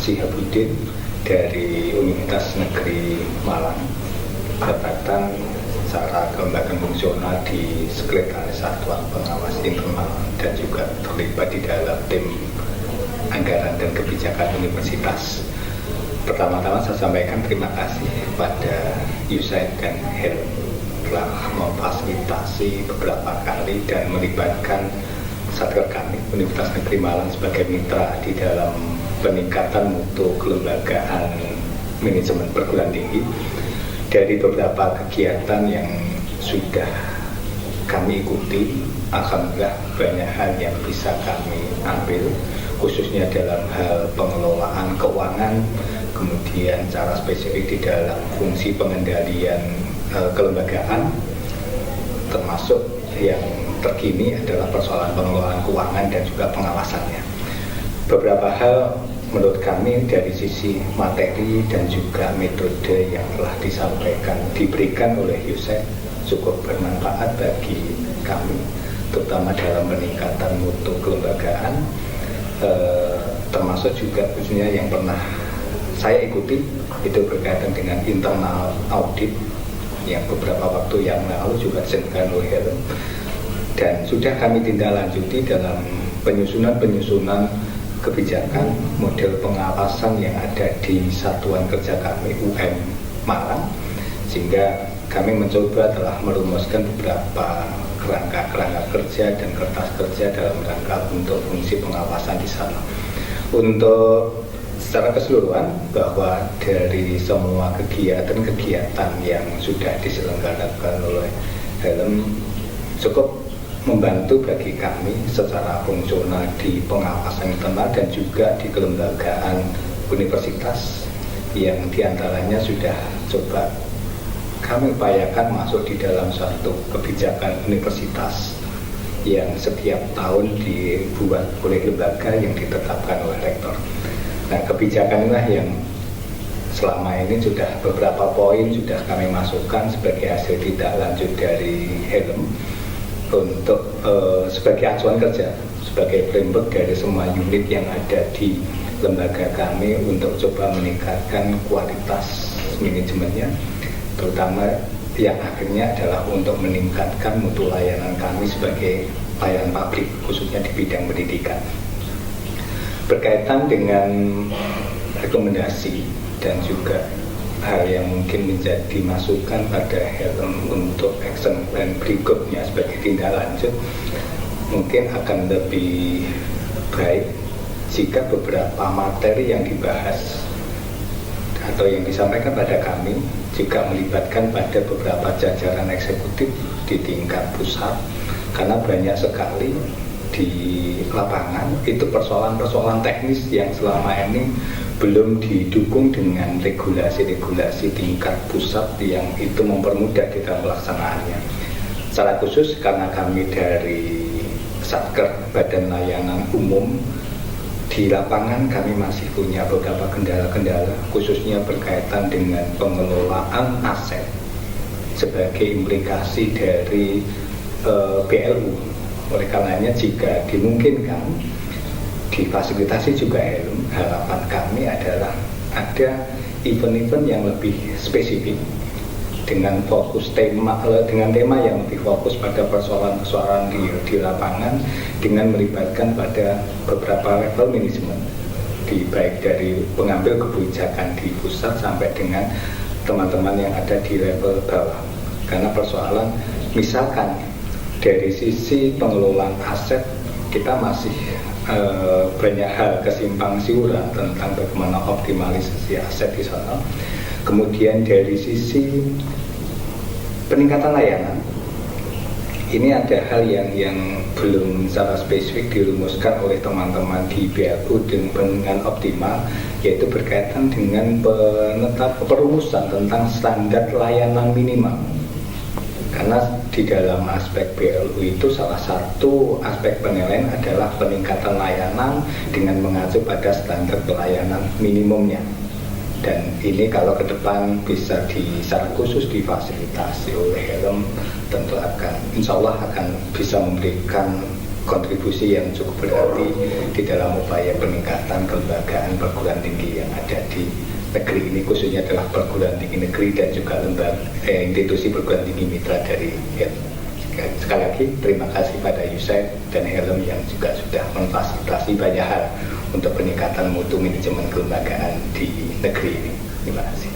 Sihabudin dari Universitas Negeri Malang, jabatan secara kelembagaan fungsional di Sekretaris Satuan Pengawas Internal dan juga terlibat di dalam tim anggaran dan kebijakan universitas. Pertama-tama saya sampaikan terima kasih pada USAID dan HELM telah memfasilitasi beberapa kali dan melibatkan Satker kami Universitas Negeri Malang sebagai mitra di dalam peningkatan mutu kelembagaan manajemen perguruan tinggi. Dari beberapa kegiatan yang sudah kami ikuti, alhamdulillah banyak hal yang bisa kami ambil, khususnya dalam hal pengelolaan keuangan, kemudian cara spesifik di dalam fungsi pengendalian kelembagaan, termasuk yang terkini adalah persoalan pengelolaan keuangan dan juga pengawasannya. Beberapa hal menurut kami dari sisi materi dan juga metode yang telah diberikan oleh USAID cukup bermanfaat bagi kami, terutama dalam peningkatan mutu kelembagaan, termasuk juga khususnya yang pernah saya ikuti itu berkaitan dengan internal audit yang beberapa waktu yang lalu juga diselenggarakan oleh HELM, dan sudah kami tindak lanjuti dalam penyusunan kebijakan model pengawasan yang ada di satuan kerja kami UM Malang, sehingga kami mencoba telah merumuskan beberapa kerangka kerja dan kertas kerja dalam rangka untuk fungsi pengawasan di sana. Untuk secara keseluruhan bahwa dari semua kegiatan yang sudah diselenggarakan oleh HELM cukup membantu bagi kami secara fungsional di pengawasan internal dan juga di kelembagaan universitas yang diantaranya sudah coba kami upayakan masuk di dalam suatu kebijakan universitas yang setiap tahun dibuat oleh lembaga yang ditetapkan oleh rektor. Nah, kebijakan inilah yang selama ini sudah beberapa poin sudah kami masukkan sebagai hasil tindak lanjut dari HELM untuk sebagai acuan kerja, sebagai framework dari semua unit yang ada di lembaga kami untuk coba meningkatkan kualitas manajemennya, terutama yang akhirnya adalah untuk meningkatkan mutu layanan kami sebagai layanan publik, khususnya di bidang pendidikan. Berkaitan dengan rekomendasi dan juga hal yang mungkin menjadi masukan pada HELM untuk action plan berikutnya sebagai tindak lanjut, mungkin akan lebih baik jika beberapa materi yang dibahas atau yang disampaikan pada kami jika melibatkan pada beberapa jajaran eksekutif di tingkat pusat, karena banyak sekali di lapangan itu persoalan-persoalan teknis yang selama ini belum didukung dengan regulasi-regulasi tingkat pusat yang itu mempermudah kita pelaksanaannya. Secara khusus karena kami dari Satker Badan Layanan Umum, di lapangan kami masih punya beberapa kendala-kendala khususnya berkaitan dengan pengelolaan aset sebagai implikasi dari BLU. Oleh karenanya jika dimungkinkan difasilitasi juga HELM, harapan kami adalah ada event-event yang lebih spesifik dengan tema yang lebih fokus pada persoalan-persoalan di lapangan dengan melibatkan pada beberapa level manajemen, baik dari pengambil kebijakan di pusat sampai dengan teman-teman yang ada di level bawah. Karena persoalan misalkan dari sisi pengelolaan aset kita masih banyak hal kesimpang siuran tentang bagaimana optimalisasi aset di sana. Kemudian dari sisi peningkatan layanan, ini ada hal yang belum secara spesifik dirumuskan oleh teman-teman di BLU dengan optimal, yaitu berkaitan dengan perumusan tentang standar layanan minimal. Karena di dalam aspek BLU itu salah satu aspek penilaian adalah peningkatan layanan dengan mengacu pada standar pelayanan minimumnya. Dan ini kalau ke depan bisa secara khusus difasilitasi oleh HELM, tentu akan insya Allah akan bisa memberikan kontribusi yang cukup berarti di dalam upaya peningkatan kelembagaan perguruan tinggi yang ada di negeri ini, khususnya adalah perguruan tinggi negeri dan juga institusi perguruan tinggi mitra dari HELM. Sekali lagi terima kasih pada USAID dan HELM yang juga sudah memfasilitasi banyak hal untuk peningkatan mutu manajemen kelembagaan di negeri ini. Terima kasih.